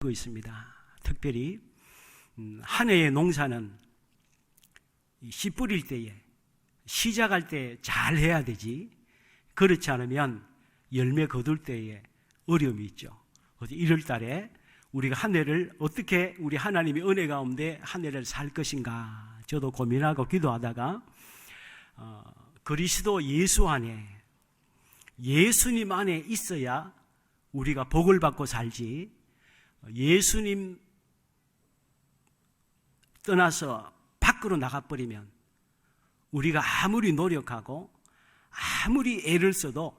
있습니다. 특별히 한 해의 농사는 씨 뿌릴 때에 시작할 때 잘 해야 되지, 그렇지 않으면 열매 거둘 때에 어려움이 있죠. 1월 달에 우리가 한 해를 어떻게 우리 하나님의 은혜 가운데 한 해를 살 것인가 저도 고민하고 기도하다가 그리스도 예수 안에, 예수님 안에 있어야 우리가 복을 받고 살지, 예수님 떠나서 밖으로 나가버리면 우리가 아무리 노력하고 아무리 애를 써도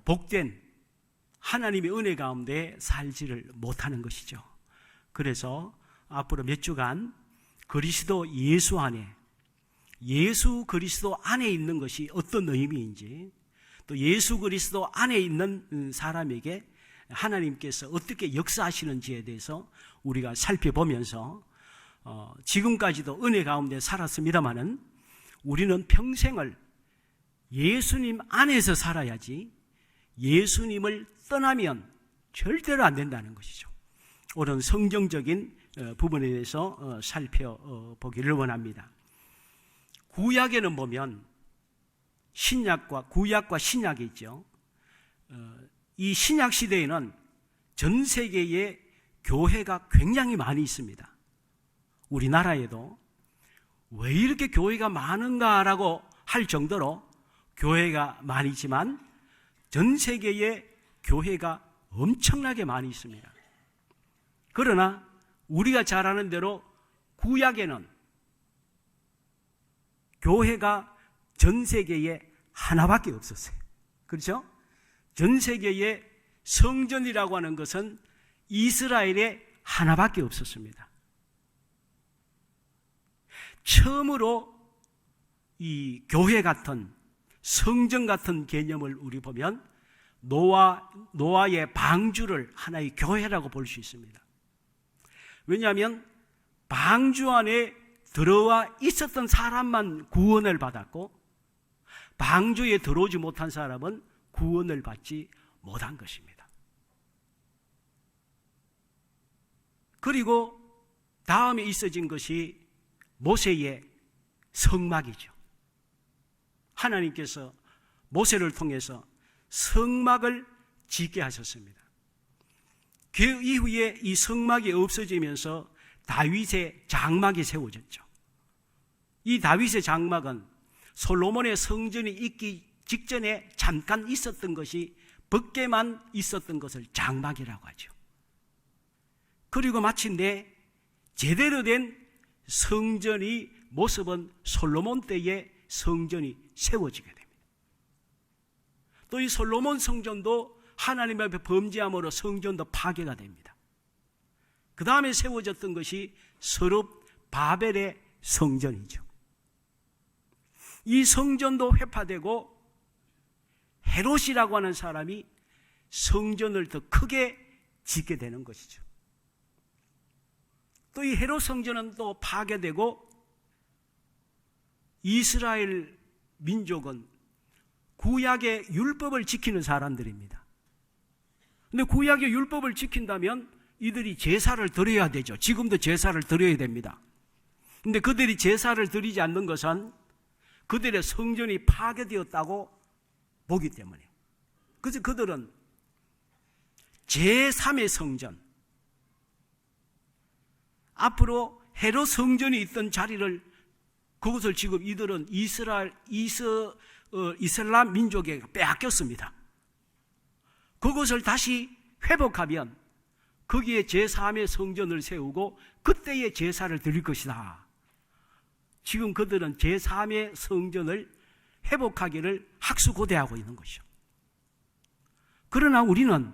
복된 하나님의 은혜 가운데 살지를 못하는 것이죠. 그래서 앞으로 몇 주간 그리스도 예수 안에, 예수 그리스도 안에 있는 것이 어떤 의미인지, 또 예수 그리스도 안에 있는 사람에게 하나님께서 어떻게 역사하시는지에 대해서 우리가 살펴보면서 지금까지도 은혜 가운데 살았습니다마는 우리는 평생을 예수님 안에서 살아야지 예수님을 떠나면 절대로 안 된다는 것이죠. 오늘 성경적인 부분에 대해서 살펴보기를 원합니다. 구약에는 보면 구약과 신약이 있죠. 이 신약 시대에는 전 세계에 교회가 굉장히 많이 있습니다. 우리나라에도 왜 이렇게 교회가 많은가라고 할 정도로 교회가 많이지만 전 세계에 교회가 엄청나게 많이 있습니다. 그러나 우리가 잘 아는 대로 구약에는 교회가 전 세계에 하나밖에 없었어요. 그렇죠? 전 세계에 성전이라고 하는 것은 이스라엘에 하나밖에 없었습니다. 처음으로 이 교회 같은, 성전 같은 개념을 우리 보면 노아의 방주를 하나의 교회라고 볼 수 있습니다. 왜냐하면 방주 안에 들어와 있었던 사람만 구원을 받았고 방주에 들어오지 못한 사람은 구원을 받지 못한 것입니다. 그리고 다음에 있어진 것이 모세의 성막이죠. 하나님께서 모세를 통해서 성막을 짓게 하셨습니다. 그 이후에 이 성막이 없어지면서 다윗의 장막이 세워졌죠. 이 다윗의 장막은 솔로몬의 성전이 있기 직전에 잠깐 있었던 것이 밖에만 있었던 것을 장막이라고 하죠. 그리고 마침내 제대로 된 성전이 모습은 솔로몬 때의 성전이 세워지게 됩니다. 또 이 솔로몬 성전도 하나님 앞에 범죄함으로 성전도 파괴가 됩니다. 그 다음에 세워졌던 것이 스룹바벨의 성전이죠. 이 성전도 회파되고 헤롯이라고 하는 사람이 성전을 더 크게 짓게 되는 것이죠. 또 이 헤롯 성전은 또 파괴되고 이스라엘 민족은 구약의 율법을 지키는 사람들입니다. 근데 구약의 율법을 지킨다면 이들이 제사를 드려야 되죠. 지금도 제사를 드려야 됩니다. 근데 그들이 제사를 드리지 않는 것은 그들의 성전이 파괴되었다고 보기 때문에, 그래서 그들은 제3의 성전, 앞으로 헤롯 성전이 있던 자리를, 그것을 지금 이들은 이슬람 민족에게 빼앗겼습니다. 그것을 다시 회복하면 거기에 제3의 성전을 세우고 그때의 제사를 드릴 것이다. 지금 그들은 제3의 성전을 회복하기를 학수고대하고 있는 것이죠. 그러나 우리는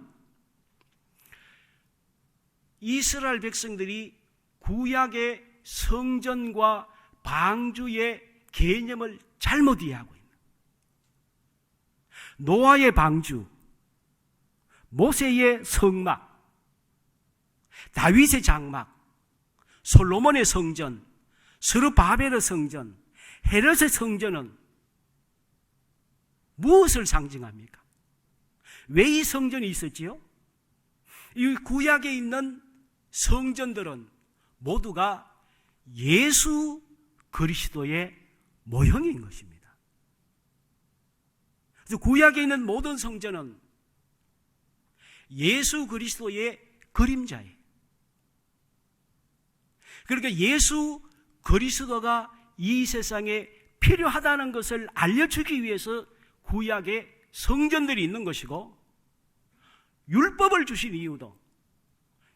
이스라엘 백성들이 구약의 성전과 방주의 개념을 잘못 이해하고 있는, 노아의 방주, 모세의 성막, 다윗의 장막, 솔로몬의 성전, 스룹바벨의 성전, 헤롯의 성전은 무엇을 상징합니까? 왜 이 성전이 있었지요? 이 구약에 있는 성전들은 모두가 예수 그리스도의 모형인 것입니다. 그래서 구약에 있는 모든 성전은 예수 그리스도의 그림자예요. 그러니까 예수 그리스도가 이 세상에 필요하다는 것을 알려주기 위해서 구약에 성전들이 있는 것이고, 율법을 주신 이유도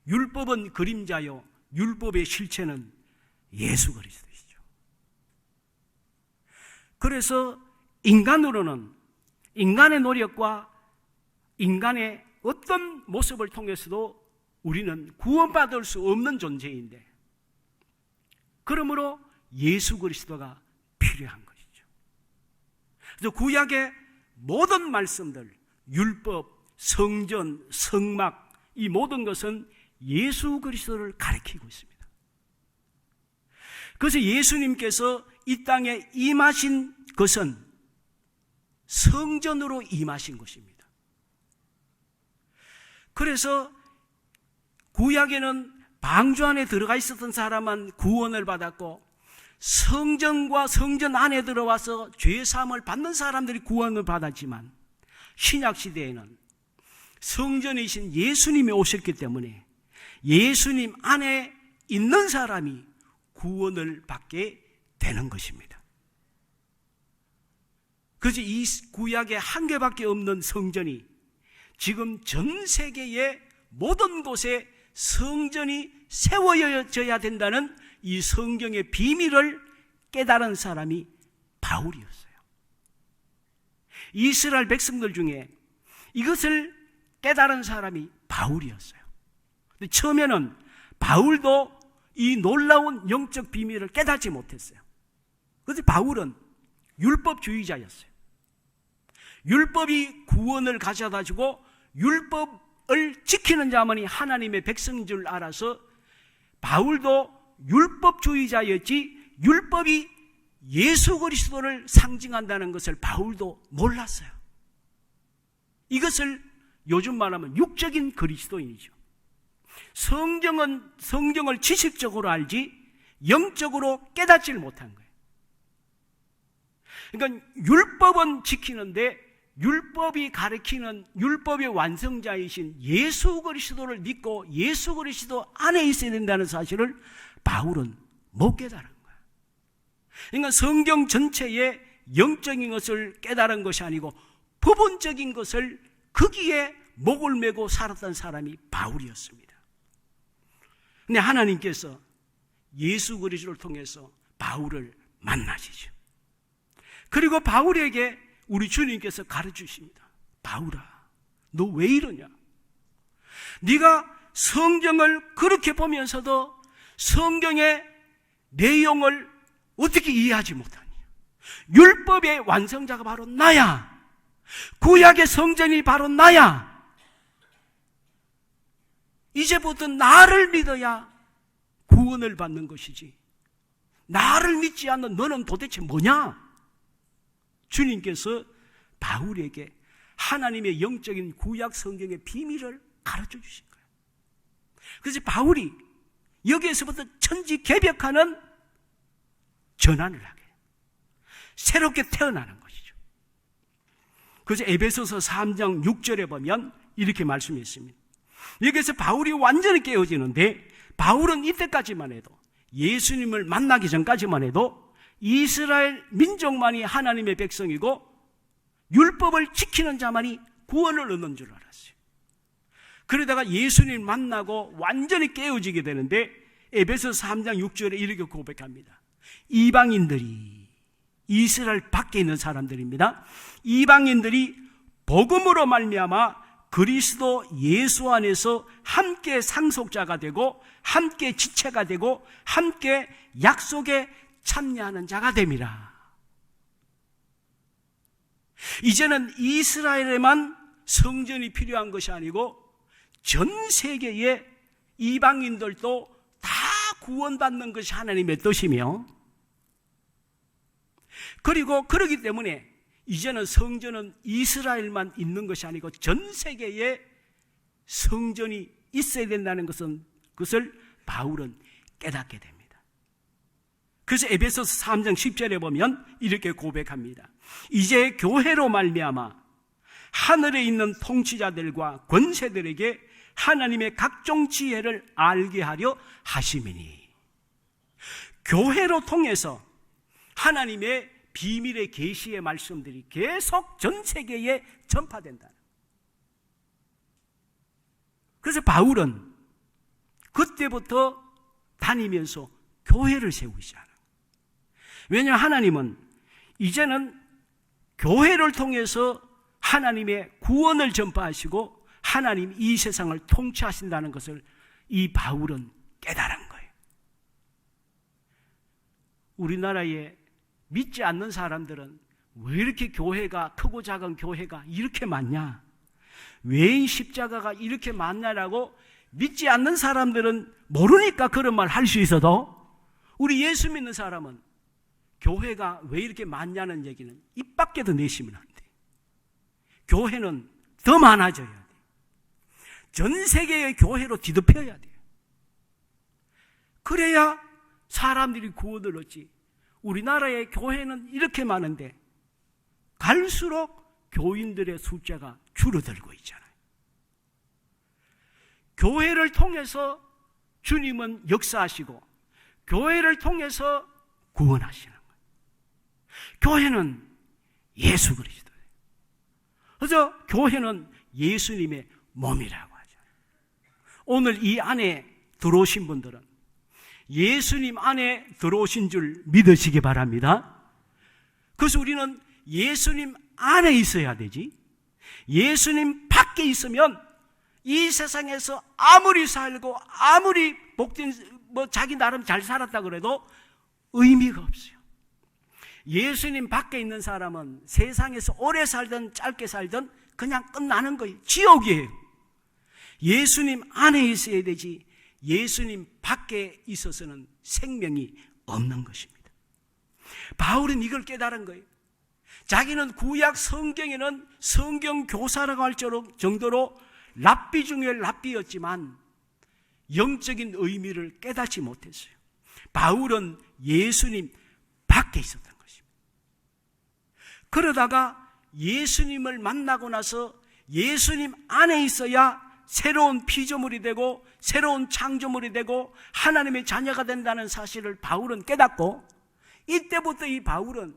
율법은 그림자요 율법의 실체는 예수 그리스도이죠. 그래서 인간으로는 인간의 노력과 인간의 어떤 모습을 통해서도 우리는 구원받을 수 없는 존재인데, 그러므로 예수 그리스도가 필요한 것이죠. 그래서 구약의 모든 말씀들, 율법, 성전, 성막, 이 모든 것은 예수 그리스도를 가리키고 있습니다. 그래서 예수님께서 이 땅에 임하신 것은 성전으로 임하신 것입니다. 그래서 구약에는 방주 안에 들어가 있었던 사람만 구원을 받았고, 성전과 성전 안에 들어와서 죄사함을 받는 사람들이 구원을 받았지만, 신약시대에는 성전이신 예수님이 오셨기 때문에 예수님 안에 있는 사람이 구원을 받게 되는 것입니다. 그래서 이 구약에 한 개밖에 없는 성전이 지금 전 세계의 모든 곳에 성전이 세워져야 된다는 이 성경의 비밀을 깨달은 사람이 바울이었어요. 이스라엘 백성들 중에 이것을 깨달은 사람이 바울이었어요. 근데 처음에는 바울도 이 놀라운 영적 비밀을 깨닫지 못했어요. 그래서 바울은 율법주의자였어요. 율법이 구원을 가져다 주고 율법을 지키는 자만이 하나님의 백성인 줄 알아서 바울도 율법주의자였지, 율법이 예수 그리스도를 상징한다는 것을 바울도 몰랐어요. 이것을 요즘 말하면 육적인 그리스도인이죠. 성경을 지식적으로 알지 영적으로 깨닫지를 못한 거예요. 그러니까 율법은 지키는데 율법이 가리키는 율법의 완성자이신 예수 그리스도를 믿고 예수 그리스도 안에 있어야 된다는 사실을 바울은 못 깨달은 거예요. 그러니까 성경 전체의 영적인 것을 깨달은 것이 아니고 부분적인 것을 거기에 목을 메고 살았던 사람이 바울이었습니다. 근데 하나님께서 예수 그리스도를 통해서 바울을 만나시죠. 그리고 바울에게 우리 주님께서 가르치십니다. 바울아, 너 왜 이러냐? 네가 성경을 그렇게 보면서도 성경의 내용을 어떻게 이해하지 못하니? 율법의 완성자가 바로 나야. 구약의 성전이 바로 나야. 이제부터 나를 믿어야 구원을 받는 것이지, 나를 믿지 않는 너는 도대체 뭐냐? 주님께서 바울에게 하나님의 영적인 구약 성경의 비밀을 가르쳐 주신 거예요. 그래서 바울이 여기에서부터 천지개벽하는 전환을 하게, 새롭게 태어나는 것이죠. 그래서 에베소서 3장 6절에 보면 이렇게 말씀했습니다. 여기서 바울이 완전히 깨어지는데, 바울은 이때까지만 해도, 예수님을 만나기 전까지만 해도 이스라엘 민족만이 하나님의 백성이고 율법을 지키는 자만이 구원을 얻는 줄 알았어요. 그러다가 예수님 만나고 완전히 깨어지게 되는데 에베소 3장 6절에 이렇게 고백합니다. 이방인들이, 이스라엘 밖에 있는 사람들입니다. 이방인들이 복음으로 말미암아 그리스도 예수 안에서 함께 상속자가 되고 함께 지체가 되고 함께 약속에 참여하는 자가 됨이라. 이제는 이스라엘에만 성전이 필요한 것이 아니고 전 세계의 이방인들도 다 구원받는 것이 하나님의 뜻이며, 그리고 그러기 때문에 이제는 성전은 이스라엘만 있는 것이 아니고 전 세계에 성전이 있어야 된다는 것은 그것을 바울은 깨닫게 됩니다. 그래서 에베소서 3장 10절에 보면 이렇게 고백합니다. 이제 교회로 말미암아 하늘에 있는 통치자들과 권세들에게 하나님의 각종 지혜를 알게 하려 하심이니, 교회로 통해서 하나님의 비밀의 계시의 말씀들이 계속 전 세계에 전파된다. 그래서 바울은 그때부터 다니면서 교회를 세우시잖아요. 왜냐하면 하나님은 이제는 교회를 통해서 하나님의 구원을 전파하시고 하나님 이 세상을 통치하신다는 것을 이 바울은 깨달은 거예요. 우리나라에 믿지 않는 사람들은 왜 이렇게 교회가, 크고 작은 교회가 이렇게 많냐, 왜 이 십자가가 이렇게 많냐라고 믿지 않는 사람들은 모르니까 그런 말 할 수 있어도, 우리 예수 믿는 사람은 교회가 왜 이렇게 많냐는 얘기는 입 밖에도 내시면 안 돼. 교회는 더 많아져야 돼. 전 세계의 교회로 뒤덮여야 돼. 그래야 사람들이 구원을 얻지. 우리나라의 교회는 이렇게 많은데 갈수록 교인들의 숫자가 줄어들고 있잖아요. 교회를 통해서 주님은 역사하시고 교회를 통해서 구원하시는 거예요. 교회는 예수 그리스도예요. 그래서 교회는 예수님의 몸이라고 하죠. 오늘 이 안에 들어오신 분들은 예수님 안에 들어오신 줄 믿으시기 바랍니다. 그래서 우리는 예수님 안에 있어야 되지, 예수님 밖에 있으면 이 세상에서 아무리 살고 아무리 복된 자기 나름 잘 살았다 그래도 의미가 없어요. 예수님 밖에 있는 사람은 세상에서 오래 살든 짧게 살든 그냥 끝나는 거예요. 지옥이에요. 예수님 안에 있어야 되지, 예수님 밖에 있어서는 생명이 없는 것입니다. 바울은 이걸 깨달은 거예요. 자기는 구약 성경에는 성경 교사라고 할 정도로 랍비 중에 랍비였지만 영적인 의미를 깨닫지 못했어요. 바울은 예수님 밖에 있었던 것입니다. 그러다가 예수님을 만나고 나서 예수님 안에 있어야 새로운 피조물이 되고 새로운 창조물이 되고 하나님의 자녀가 된다는 사실을 바울은 깨닫고, 이때부터 이 바울은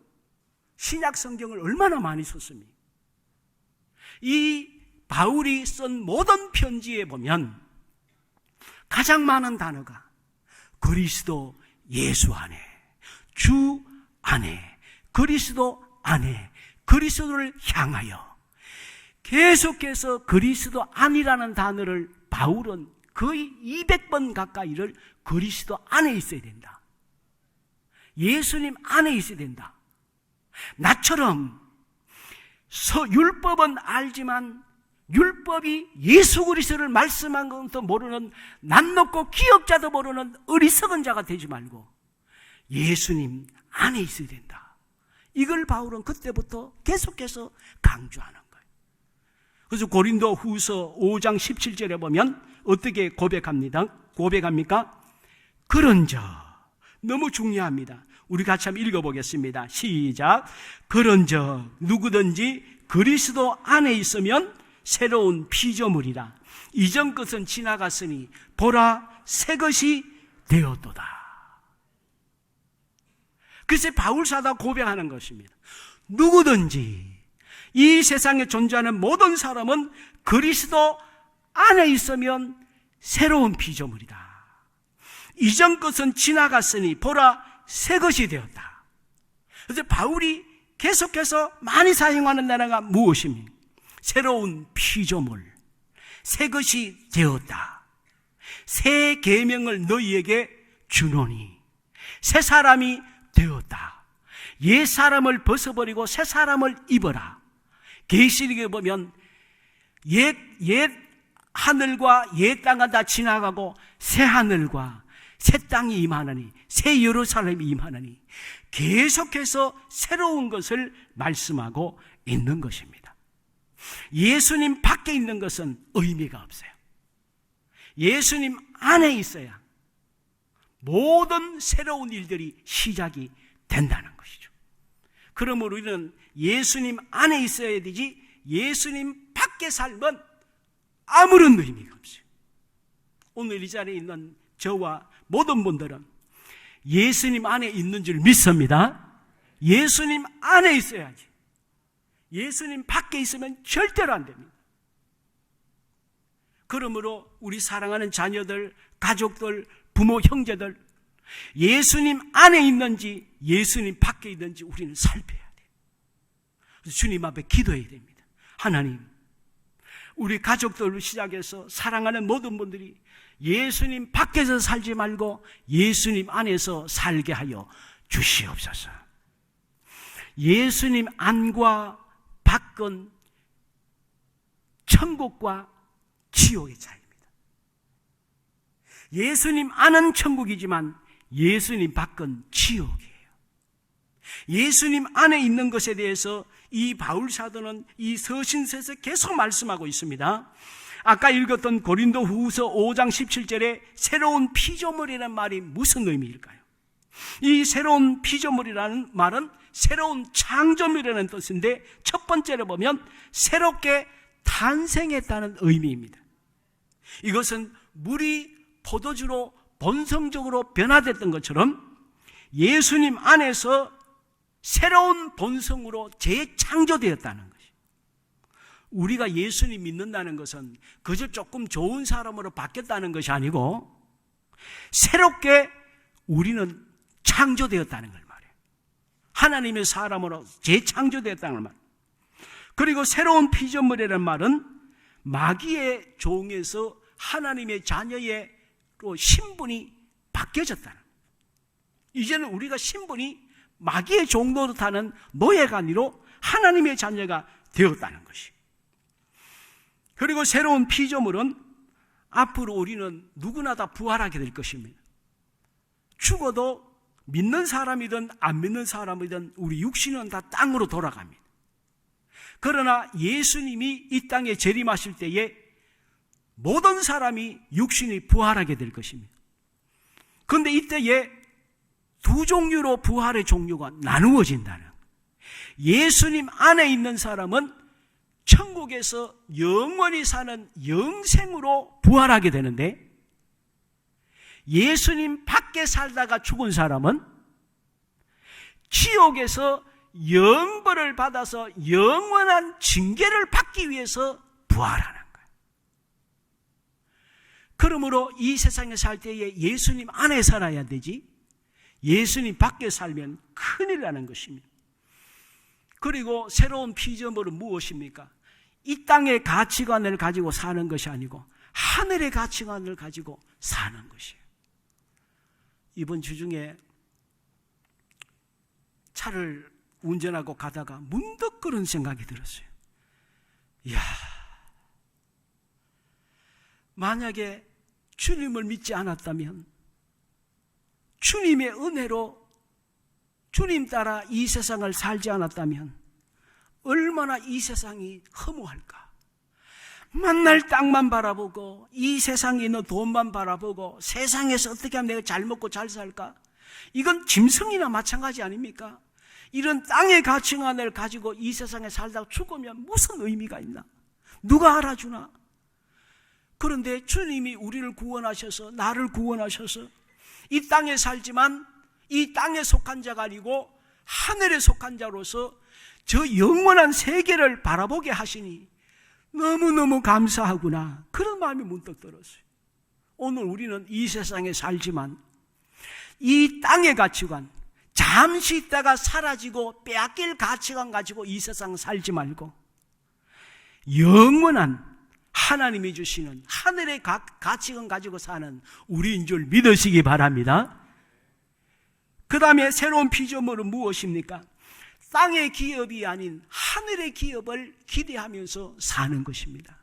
신약 성경을 얼마나 많이 썼습니까? 이 바울이 쓴 모든 편지에 보면 가장 많은 단어가 그리스도 예수 안에, 주 안에, 그리스도 안에, 그리스도를 향하여, 계속해서 그리스도 안이라는 단어를 바울은 거의 200번 가까이를 그리스도 안에 있어야 된다, 예수님 안에 있어야 된다. 나처럼 율법은 알지만 율법이 예수 그리스도를 말씀한 것도 모르는 낯 높고 기억자도 모르는 어리석은 자가 되지 말고 예수님 안에 있어야 된다. 이걸 바울은 그때부터 계속해서 강조하는 거예요. 그래서 고린도 후서 5장 17절에 보면 어떻게 고백합니까? 그런즉, 너무 중요합니다. 우리 같이 한번 읽어보겠습니다. 시작. 그런즉 누구든지 그리스도 안에 있으면 새로운 피조물이라. 이전 것은 지나갔으니 보라 새 것이 되었도다. 그래서 바울 사도가 고백하는 것입니다. 누구든지, 이 세상에 존재하는 모든 사람은 그리스도 안에 있으면 새로운 피조물이다. 이전 것은 지나갔으니 보라 새 것이 되었다. 그래서 바울이 계속해서 많이 사용하는 단어가 무엇입니까? 새로운 피조물, 새 것이 되었다. 새 계명을 너희에게 주노니 새 사람이 되었다. 옛 사람을 벗어버리고 새 사람을 입어라. 계시록에 보면 옛 하늘과 옛 땅은 다 지나가고 새 하늘과 새 땅이 임하느니, 새 예루살렘이 임하느니, 계속해서 새로운 것을 말씀하고 있는 것입니다. 예수님 밖에 있는 것은 의미가 없어요. 예수님 안에 있어야 모든 새로운 일들이 시작이 된다는 것이죠. 그러므로 우리는 예수님 안에 있어야 되지 예수님 밖에 살면 아무런 의미가 없어요. 오늘 이 자리에 있는 저와 모든 분들은 예수님 안에 있는 줄 믿습니다. 예수님 안에 있어야지. 예수님 밖에 있으면 절대로 안 됩니다. 그러므로 우리 사랑하는 자녀들, 가족들, 부모, 형제들, 예수님 안에 있는지 예수님 밖에 있는지 우리는 살펴야 돼요. 그래서 주님 앞에 기도해야 됩니다. 하나님, 우리 가족들을 시작해서 사랑하는 모든 분들이 예수님 밖에서 살지 말고 예수님 안에서 살게 하여 주시옵소서. 예수님 안과 밖은 천국과 지옥의 차이입니다. 예수님 안은 천국이지만 예수님 밖은 지옥이에요. 예수님 안에 있는 것에 대해서 이 바울 사도는 이 서신서에서 계속 말씀하고 있습니다. 아까 읽었던 고린도 후서 5장 17절에 새로운 피조물이라는 말이 무슨 의미일까요? 이 새로운 피조물이라는 말은 새로운 창조물이라는 뜻인데 첫 번째로 보면 새롭게 탄생했다는 의미입니다. 이것은 물이 포도주로 본성적으로 변화됐던 것처럼 예수님 안에서 새로운 본성으로 재창조되었다는 것이에요. 우리가 예수님 믿는다는 것은 그저 조금 좋은 사람으로 바뀌었다는 것이 아니고 새롭게 우리는 창조되었다는 걸 말해요. 하나님의 사람으로 재창조되었다는 걸 말해요. 그리고 새로운 피조물이라는 말은 마귀의 종에서 하나님의 자녀의 신분이 바뀌어졌다는 거예요. 이제는 우리가 신분이 마귀의 종로로 타는 노예가 아니라 하나님의 자녀가 되었다는 것이. 그리고 새로운 피조물은 앞으로 우리는 누구나 다 부활하게 될 것입니다. 죽어도 믿는 사람이든 안 믿는 사람이든 우리 육신은 다 땅으로 돌아갑니다. 그러나 예수님이 이 땅에 재림하실 때에 모든 사람이 육신이 부활하게 될 것입니다. 그런데 이때에 두 종류로 부활의 종류가 나누어진다는 거예요. 예수님 안에 있는 사람은 천국에서 영원히 사는 영생으로 부활하게 되는데 예수님 밖에 살다가 죽은 사람은 지옥에서 영벌을 받아서 영원한 징계를 받기 위해서 부활하는 거예요. 그러므로 이 세상에 살 때에 예수님 안에 살아야 되지 예수님 밖에 살면 큰일 나는 것입니다. 그리고 새로운 피조물은 무엇입니까? 이 땅의 가치관을 가지고 사는 것이 아니고 하늘의 가치관을 가지고 사는 것이에요. 이번 주 중에 차를 운전하고 가다가 문득 그런 생각이 들었어요. 이야, 만약에 주님을 믿지 않았다면 주님의 은혜로 주님 따라 이 세상을 살지 않았다면 얼마나 이 세상이 허무할까. 맨날 땅만 바라보고 이 세상에 있는 돈만 바라보고 세상에서 어떻게 하면 내가 잘 먹고 잘 살까. 이건 짐승이나 마찬가지 아닙니까? 이런 땅의 가치관을 가지고 이 세상에 살다가 죽으면 무슨 의미가 있나? 누가 알아주나? 그런데 주님이 우리를 구원하셔서 나를 구원하셔서 이 땅에 살지만 이 땅에 속한 자가 아니고 하늘에 속한 자로서 저 영원한 세계를 바라보게 하시니 너무너무 감사하구나. 그런 마음이 문득 들었어요. 오늘 우리는 이 세상에 살지만 이 땅의 가치관, 잠시 있다가 사라지고 빼앗길 가치관 가지고 이 세상 살지 말고 영원한 하나님이 주시는 하늘의 가치관 가지고 사는 우리인 줄 믿으시기 바랍니다. 그 다음에 새로운 피조물은 무엇입니까? 땅의 기업이 아닌 하늘의 기업을 기대하면서 사는 것입니다.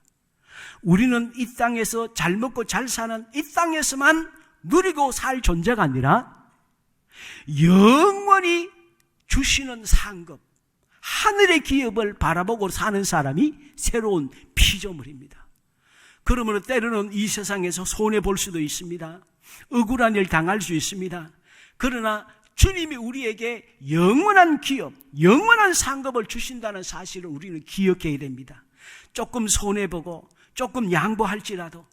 우리는 이 땅에서 잘 먹고 잘 사는 이 땅에서만 누리고 살 존재가 아니라 영원히 주시는 상급, 하늘의 기업을 바라보고 사는 사람이 새로운 피조물입니다. 그러므로 때로는 이 세상에서 손해볼 수도 있습니다. 억울한 일 당할 수 있습니다. 그러나 주님이 우리에게 영원한 기업, 영원한 상급을 주신다는 사실을 우리는 기억해야 됩니다. 조금 손해보고 조금 양보할지라도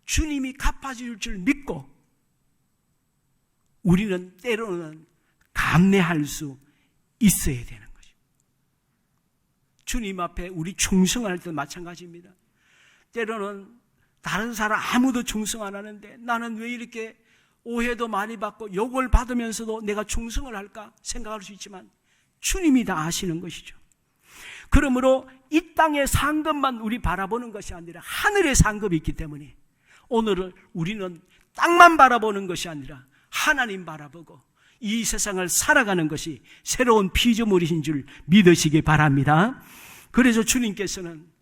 주님이 갚아줄 줄 믿고 우리는 때로는 감내할 수 있어야 되는 것입니다. 주님 앞에 우리 충성할 때 마찬가지입니다. 때로는 다른 사람 아무도 충성 안 하는데 나는 왜 이렇게 오해도 많이 받고 욕을 받으면서도 내가 충성을 할까 생각할 수 있지만 주님이 다 아시는 것이죠. 그러므로 이 땅의 상급만 우리 바라보는 것이 아니라 하늘의 상급이 있기 때문에 오늘은 우리는 땅만 바라보는 것이 아니라 하나님 바라보고 이 세상을 살아가는 것이 새로운 피조물이신 줄 믿으시기 바랍니다. 그래서 주님께서는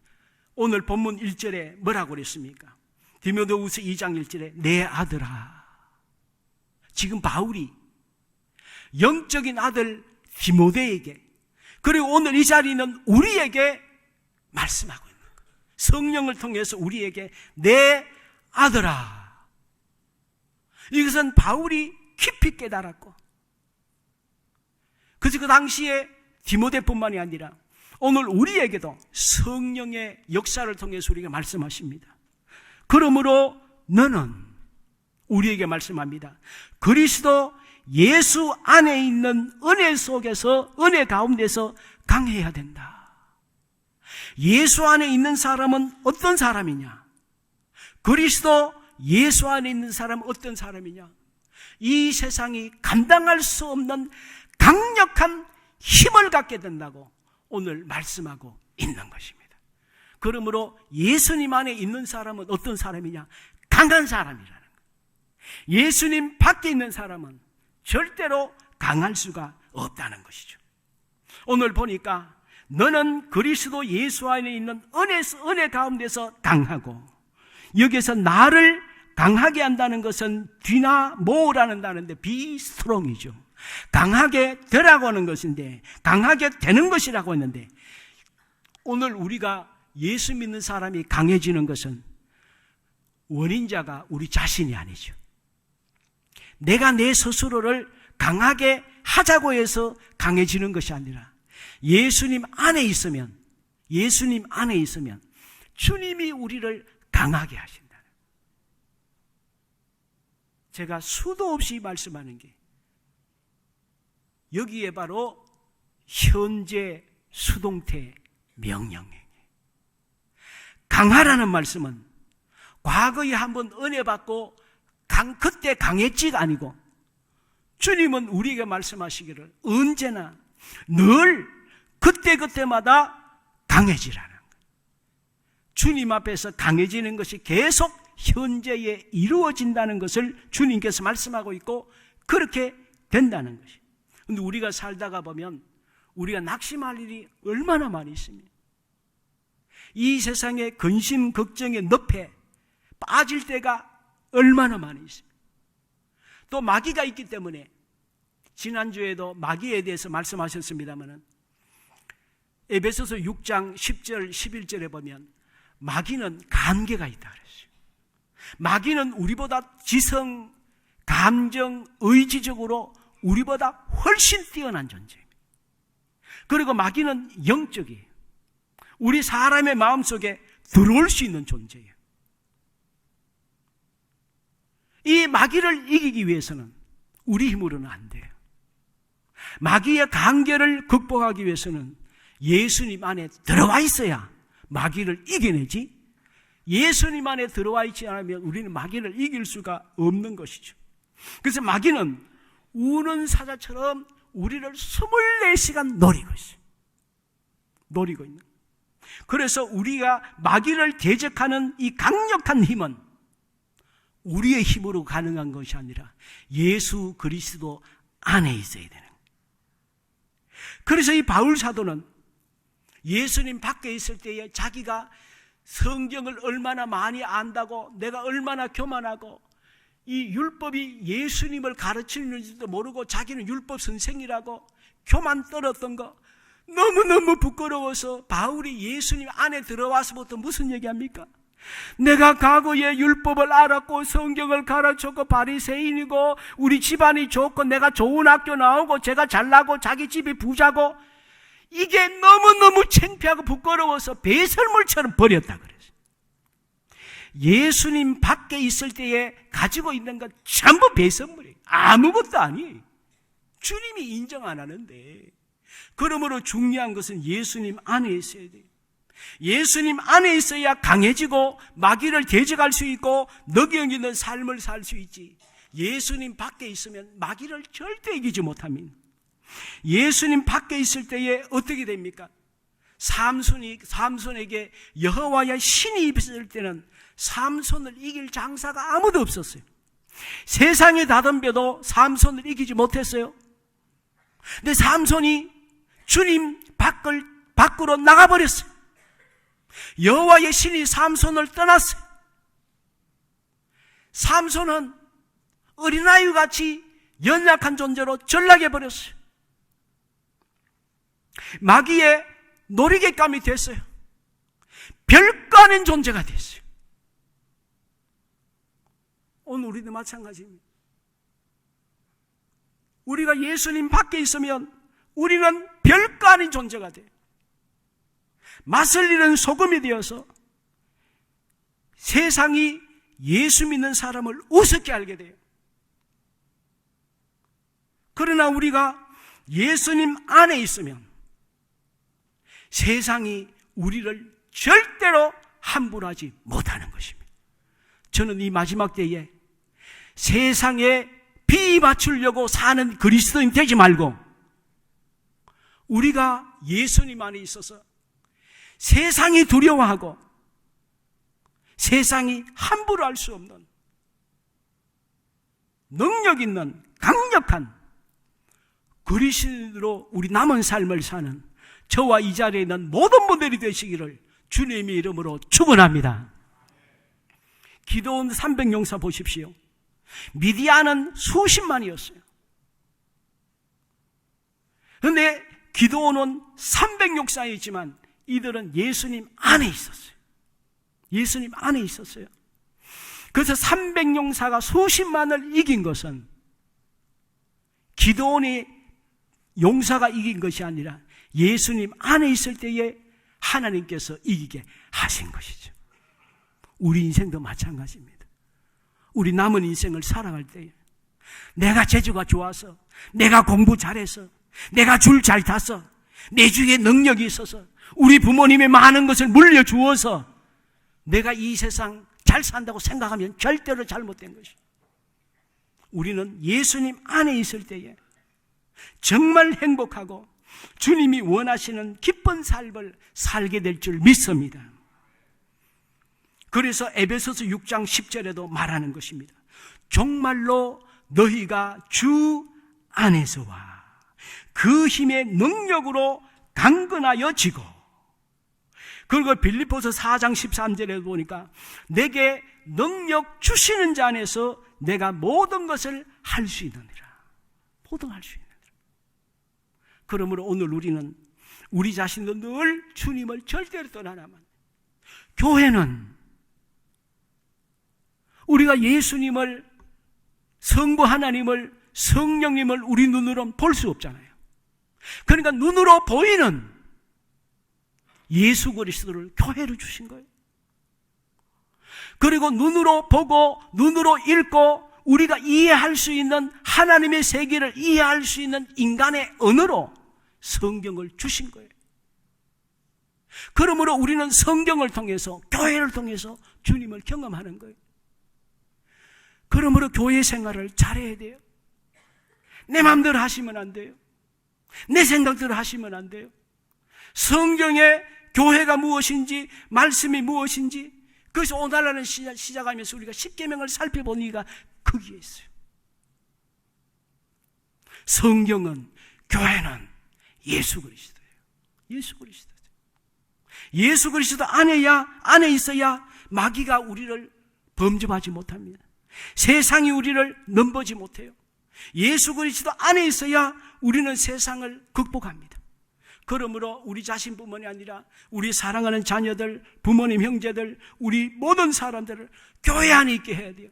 오늘 본문 1절에 뭐라고 그랬습니까? 디모데후서 2장 1절에 내 아들아. 지금 바울이 영적인 아들 디모데에게 그리고 오늘 이 자리는 우리에게 말씀하고 있는 거예요. 성령을 통해서 우리에게 내 아들아. 이것은 바울이 깊이 깨달았고 그래서 그 당시에 디모데뿐만이 아니라 오늘 우리에게도 성령의 역사를 통해서 우리에게 말씀하십니다. 그러므로 너는 우리에게 말씀합니다. 그리스도 예수 안에 있는 은혜 속에서 은혜 가운데서 강해야 된다. 예수 안에 있는 사람은 어떤 사람이냐? 그리스도 예수 안에 있는 사람은 어떤 사람이냐? 이 세상이 감당할 수 없는 강력한 힘을 갖게 된다고 오늘 말씀하고 있는 것입니다. 그러므로 예수님 안에 있는 사람은 어떤 사람이냐? 강한 사람이라는 거예요. 예수님 밖에 있는 사람은 절대로 강할 수가 없다는 것이죠. 오늘 보니까 너는 그리스도 예수 안에 있는 은혜 가운데서 강하고, 여기서 나를 강하게 한다는 것은 디나모라는 단어인데 be strong이죠. 강하게 되라고 하는 것인데, 강하게 되는 것이라고 했는데, 오늘 우리가 예수 믿는 사람이 강해지는 것은 원인자가 우리 자신이 아니죠. 내가 내 스스로를 강하게 하자고 해서 강해지는 것이 아니라 예수님 안에 있으면 주님이 우리를 강하게 하신다. 제가 수도 없이 말씀하는 게 여기에 바로 현재 수동태 명령이에요. 강하라는 말씀은 과거에 한번 은혜 받고 그때 강했지가 아니고, 주님은 우리에게 말씀하시기를 언제나 늘 그때마다 강해지라는 거예요. 주님 앞에서 강해지는 것이 계속 현재에 이루어진다는 것을 주님께서 말씀하고 있고 그렇게 된다는 것이에요. 그런데 우리가 살다가 보면 우리가 낙심할 일이 얼마나 많이 있습니까? 이 세상의 근심 걱정의 늪에 빠질 때가 얼마나 많이 있습니까? 또 마귀가 있기 때문에 지난주에도 마귀에 대해서 말씀하셨습니다만 에베소서 6장 10절 11절에 보면 마귀는 간계가 있다 그랬어요. 마귀는 우리보다 지성, 감정, 의지적으로 우리보다 훨씬 뛰어난 존재입니다. 그리고 마귀는 영적이에요. 우리 사람의 마음속에 들어올 수 있는 존재예요. 이 마귀를 이기기 위해서는 우리 힘으로는 안 돼요. 마귀의 간계를 극복하기 위해서는 예수님 안에 들어와 있어야 마귀를 이겨내지, 예수님 안에 들어와 있지 않으면 우리는 마귀를 이길 수가 없는 것이죠. 그래서 마귀는 우는 사자처럼 우리를 24시간 노리고 있어요. 노리고 있는. 그래서 우리가 마귀를 대적하는 이 강력한 힘은 우리의 힘으로 가능한 것이 아니라 예수 그리스도 안에 있어야 되는 거예요. 그래서 이 바울 사도는 예수님 밖에 있을 때에 자기가 성경을 얼마나 많이 안다고, 내가 얼마나 교만하고 이 율법이 예수님을 가르치는지도 모르고 자기는 율법 선생이라고 교만 떨었던 거 너무너무 부끄러워서 바울이 예수님 안에 들어와서부터 무슨 얘기합니까? 내가 과거에 율법을 알았고 성경을 가르쳤고 바리새인이고 우리 집안이 좋고 내가 좋은 학교 나오고 제가 잘나고 자기 집이 부자고 이게 너무너무 창피하고 부끄러워서 배설물처럼 버렸다 그랬어요. 예수님 밖에 있을 때에 가지고 있는 건 전부 배설물이에요. 아무것도 아니에요. 주님이 인정 안 하는데. 그러므로 중요한 것은 예수님 안에 있어야 돼요. 예수님 안에 있어야 강해지고 마귀를 대적할 수 있고 능력 있는 삶을 살 수 있지. 예수님 밖에 있으면 마귀를 절대 이기지 못합니다. 예수님 밖에 있을 때에 어떻게 됩니까? 삼손에게 여호와의 신이 있을 때는 삼손을 이길 장사가 아무도 없었어요. 세상에 다 덤벼도 삼손을 이기지 못했어요. 근데 삼손이 주님 밖으로 나가버렸어요. 여호와의 신이 삼손을 떠났어요. 삼손은 어린아이 같이 연약한 존재로 전락해버렸어요. 마귀의 놀이개감이 됐어요. 별거 아닌 존재가 됐어요. 오늘 우리도 마찬가지입니다. 우리가 예수님 밖에 있으면 우리는 별거 아닌 존재가 돼요. 맛을 잃은 소금이 되어서 세상이 예수 믿는 사람을 우습게 알게 돼요. 그러나 우리가 예수님 안에 있으면 세상이 우리를 절대로 함부로 하지 못하는 것입니다. 저는 이 마지막 때에 세상에 비 맞추려고 사는 그리스도인 되지 말고 우리가 예수님 안에 있어서 세상이 두려워하고 세상이 함부로 할 수 없는 능력 있는 강력한 그리스도로 우리 남은 삶을 사는 저와 이 자리에 있는 모든 분들이 되시기를 주님의 이름으로 축원합니다. 기도원 300용사 보십시오. 미디안은 수십만이었어요. 그런데 기도원은 300용사였지만 이들은 예수님 안에 있었어요. 예수님 안에 있었어요. 그래서 300용사가 수십만을 이긴 것은 기도원의 용사가 이긴 것이 아니라 예수님 안에 있을 때에 하나님께서 이기게 하신 것이죠. 우리 인생도 마찬가지입니다. 우리 남은 인생을 살아갈 때에 내가 재주가 좋아서, 내가 공부 잘해서, 내가 줄 잘 타서, 내 주위에 능력이 있어서, 우리 부모님의 많은 것을 물려주어서 내가 이 세상 잘 산다고 생각하면 절대로 잘못된 것이에요. 우리는 예수님 안에 있을 때에 정말 행복하고 주님이 원하시는 기쁜 삶을 살게 될 줄 믿습니다. 그래서 에베소서 6장 10절에도 말하는 것입니다. 정말로 너희가 주 안에서와 그 힘의 능력으로 강건하여 지고, 그리고 빌립보서 4장 13절에 보니까 내게 능력 주시는 자 안에서 내가 모든 것을 할 수 있느니라. 모든 할 수 있느니라. 그러므로 오늘 우리는 우리 자신도 늘 주님을 절대로 떠나나만, 교회는 우리가 예수님을, 성부 하나님을, 성령님을 우리 눈으로는 볼 수 없잖아요. 그러니까 눈으로 보이는 예수 그리스도를 교회로 주신 거예요. 그리고 눈으로 보고 눈으로 읽고 우리가 이해할 수 있는 하나님의 세계를 이해할 수 있는 인간의 언어로 성경을 주신 거예요. 그러므로 우리는 성경을 통해서, 교회를 통해서 주님을 경험하는 거예요. 그러므로 교회 생활을 잘해야 돼요. 내 마음대로 하시면 안 돼요. 내 생각대로 하시면 안 돼요. 성경의 교회가 무엇인지, 말씀이 무엇인지, 그래서 오늘날은 시작하면서 우리가 십계명을 살펴보니까 거기에 있어요. 성경은, 교회는 예수 그리스도예요. 예수 그리스도. 예수 그리스도 안에 있어야 마귀가 우리를 범접하지 못합니다. 세상이 우리를 넘보지 못해요. 예수 그리스도 안에 있어야 우리는 세상을 극복합니다. 그러므로 우리 자신뿐만이 아니라 우리 사랑하는 자녀들, 부모님, 형제들, 우리 모든 사람들을 교회 안에 있게 해야 돼요.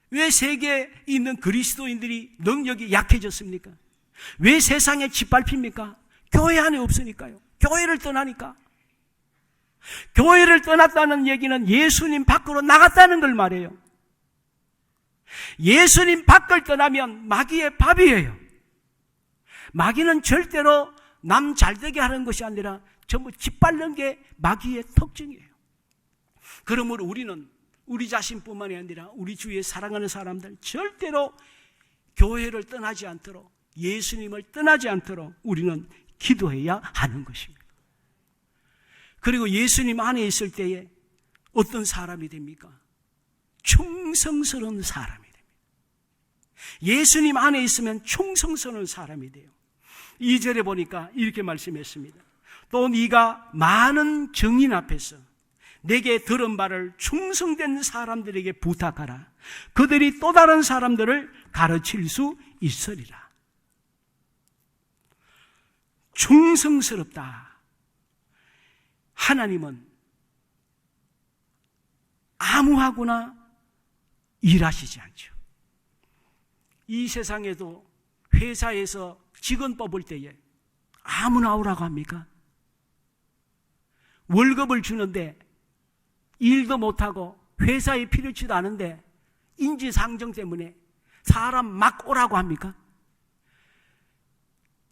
왜 세계에 있는 그리스도인들이 능력이 약해졌습니까? 왜 세상에 짓밟힙니까? 교회 안에 없으니까요. 교회를 떠나니까. 교회를 떠났다는 얘기는 예수님 밖으로 나갔다는 걸 말해요. 예수님 밖을 떠나면 마귀의 밥이에요. 마귀는 절대로 남 잘되게 하는 것이 아니라 전부 짓밟는 게 마귀의 특징이에요. 그러므로 우리는 우리 자신뿐만이 아니라 우리 주위에 사랑하는 사람들 절대로 교회를 떠나지 않도록, 예수님을 떠나지 않도록 우리는 기도해야 하는 것입니다. 그리고 예수님 안에 있을 때에 어떤 사람이 됩니까? 충성스러운 사람이 됩니다. 예수님 안에 있으면 충성스러운 사람이 돼요. 2절에 보니까 이렇게 말씀했습니다. 또 네가 많은 증인 앞에서 내게 들은 바를 충성된 사람들에게 부탁하라. 그들이 또 다른 사람들을 가르칠 수 있으리라. 충성스럽다. 하나님은 아무하고나 일하시지 않죠. 이 세상에도 회사에서 직원 뽑을 때에 아무나 오라고 합니까? 월급을 주는데 일도 못하고 회사에 필요치도 않은데 인지상정 때문에 사람 막 오라고 합니까?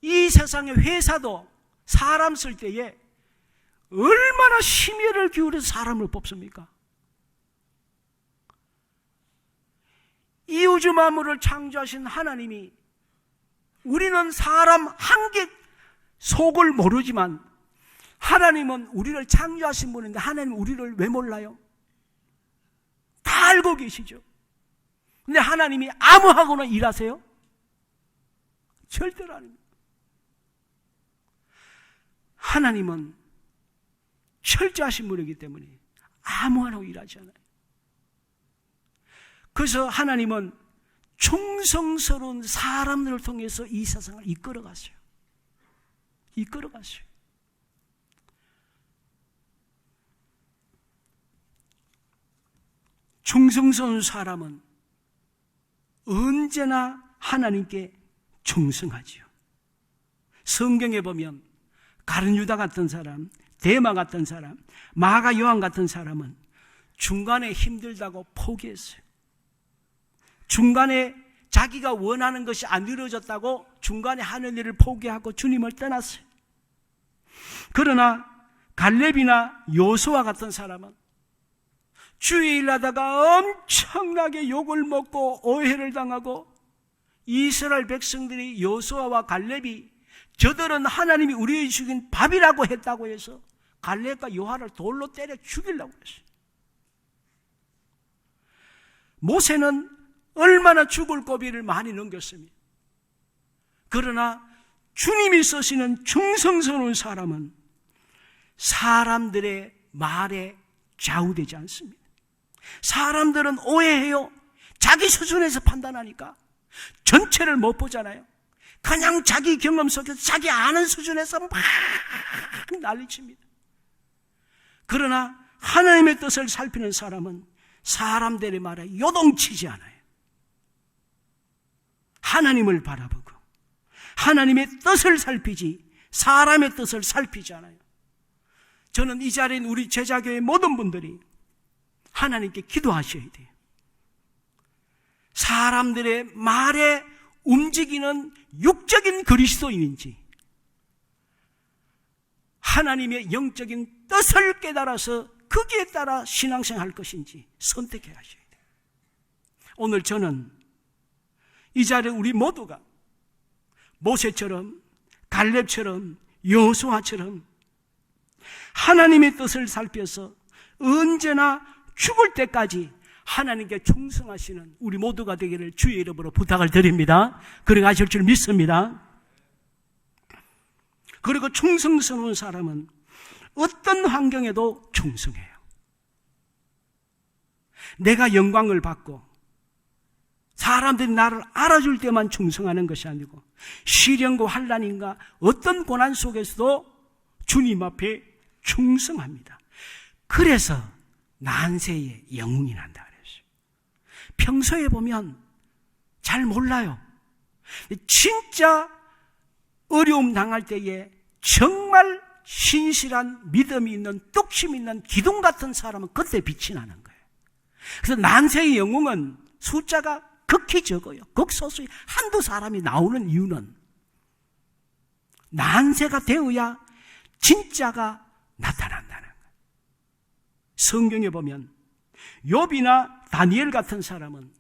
이 세상의 회사도 사람 쓸 때에 얼마나 심혈을 기울여서 사람을 뽑습니까? 이 우주 만물을 창조하신 하나님이, 우리는 사람 한 개 속을 모르지만 하나님은 우리를 창조하신 분인데 하나님 우리를 왜 몰라요? 다 알고 계시죠. 근데 하나님이 아무하고나 일하세요? 절대로 아닙니다. 하나님은 철저하신 분이기 때문에 아무하나 일하지 않아요. 그래서 하나님은 충성스러운 사람들을 통해서 이 세상을 이끌어갔어요. 이끌어갔어요. 충성스러운 사람은 언제나 하나님께 충성하지요. 성경에 보면 가룟 유다 같은 사람, 데마 같은 사람, 마가 요한 같은 사람은 중간에 힘들다고 포기했어요. 중간에 자기가 원하는 것이 안 이루어졌다고 중간에 하는 일을 포기하고 주님을 떠났어요. 그러나 갈렙이나 요수아 같은 사람은 주의 일하다가 엄청나게 욕을 먹고 오해를 당하고, 이스라엘 백성들이 요수아와 갈렙이 저들은 하나님이 우리에게 주신 밥이라고 했다고 해서 갈렙과 요한을 돌로 때려 죽이려고 했어요. 모세는 얼마나 죽을 고비를 많이 넘겼습니다. 그러나 주님이 쓰시는 충성스러운 사람은 사람들의 말에 좌우되지 않습니다. 사람들은 오해해요. 자기 수준에서 판단하니까 전체를 못 보잖아요. 그냥 자기 경험 속에서 자기 아는 수준에서 막 난리칩니다. 그러나 하나님의 뜻을 살피는 사람은 사람들의 말에 요동치지 않아요. 하나님을 바라보고 하나님의 뜻을 살피지 사람의 뜻을 살피지 않아요. 저는 이 자리에 있는 우리 제자교회 모든 분들이 하나님께 기도하셔야 돼요. 사람들의 말에 움직이는 육적인 그리스도인인지 하나님의 영적인 뜻을 깨달아서 거기에 따라 신앙생활 할 것인지 선택해 하셔야 돼요. 오늘 저는 이 자리에 우리 모두가 모세처럼 갈렙처럼 여호수아처럼 하나님의 뜻을 살펴서 언제나 죽을 때까지 하나님께 충성하시는 우리 모두가 되기를 주의 이름으로 부탁을 드립니다. 그렇게 하실 줄 믿습니다. 그리고 충성스러운 사람은 어떤 환경에도 충성해요. 내가 영광을 받고 사람들이 나를 알아줄 때만 충성하는 것이 아니고 시련과 환난인가 어떤 고난 속에서도 주님 앞에 충성합니다. 그래서 난세에 영웅이 난다 그랬어요. 평소에 보면 잘 몰라요. 진짜 어려움 당할 때에 정말 신실한 믿음이 있는 뚝심 있는 기둥 같은 사람은 그때 빛이 나는 거예요. 그래서 난세의 영웅은 숫자가 극히 적어요. 극소수의 한두 사람이 나오는 이유는 난세가 되어야 진짜가 나타난다는 거예요. 성경에 보면 욥이나 다니엘 같은 사람은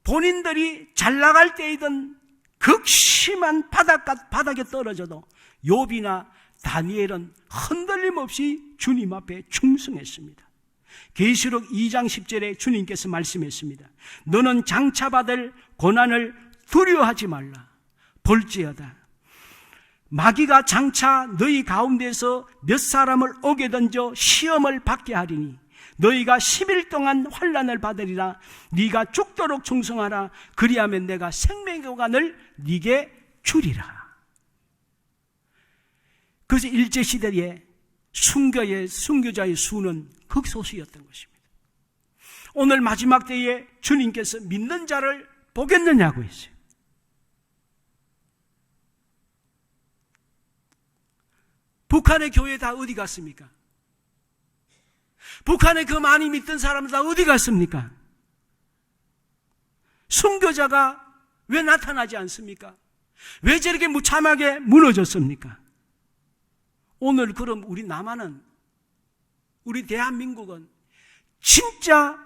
본인들이 잘 나갈 때이든 극심한 바닥에 떨어져도 욥이나 다니엘은 흔들림 없이 주님 앞에 충성했습니다. 계시록 2장 10절에 주님께서 말씀했습니다. 너는 장차받을 고난을 두려워하지 말라. 볼지어다 마귀가 장차 너희 가운데서 몇 사람을 오게 던져 시험을 받게 하리니 너희가 10일 동안 환난을 받으리라. 네가 죽도록 충성하라. 그리하면 내가 생명의 고관을 네게 주리라. 그래서 일제시대에 순교자의 수는 극소수였던 것입니다. 오늘 마지막 때에 주님께서 믿는 자를 보겠느냐고 했어요. 북한의 교회 다 어디 갔습니까? 북한에 그 많이 믿던 사람들 다 어디 갔습니까? 순교자가 왜 나타나지 않습니까? 왜 저렇게 무참하게 무너졌습니까? 오늘 그럼 우리 남한은, 우리 대한민국은 진짜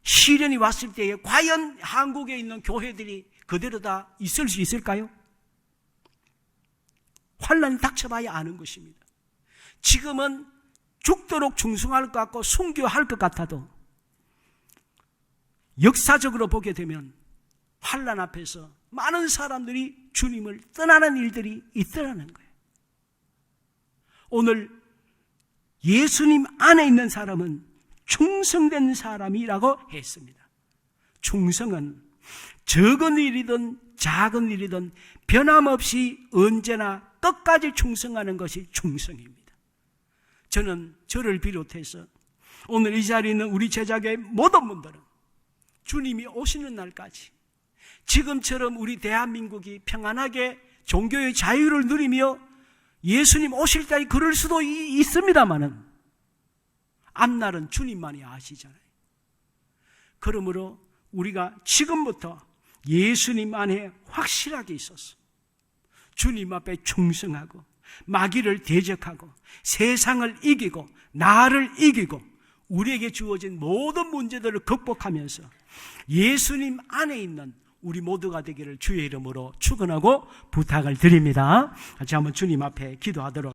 시련이 왔을 때에 과연 한국에 있는 교회들이 그대로 다 있을 수 있을까요? 환란이 닥쳐봐야 아는 것입니다. 지금은 죽도록 충성할 것 같고 순교할 것 같아도 역사적으로 보게 되면 환란 앞에서 많은 사람들이 주님을 떠나는 일들이 있더라는 거예요. 오늘 예수님 안에 있는 사람은 충성된 사람이라고 했습니다. 충성은 적은 일이든 작은 일이든 변함없이 언제나 끝까지 충성하는 것이 충성입니다. 저는 저를 비롯해서 오늘 이 자리에 있는 우리 제자교회 모든 분들은 주님이 오시는 날까지 지금처럼 우리 대한민국이 평안하게 종교의 자유를 누리며 예수님 오실 때까지 그럴 수도 있습니다마는 앞날은 주님만이 아시잖아요. 그러므로 우리가 지금부터 예수님 안에 확실하게 있어서 주님 앞에 충성하고 마귀를 대적하고 세상을 이기고 나를 이기고 우리에게 주어진 모든 문제들을 극복하면서 예수님 안에 있는 우리 모두가 되기를 주의 이름으로 축원하고 부탁을 드립니다. 같이 한번 주님 앞에 기도하도록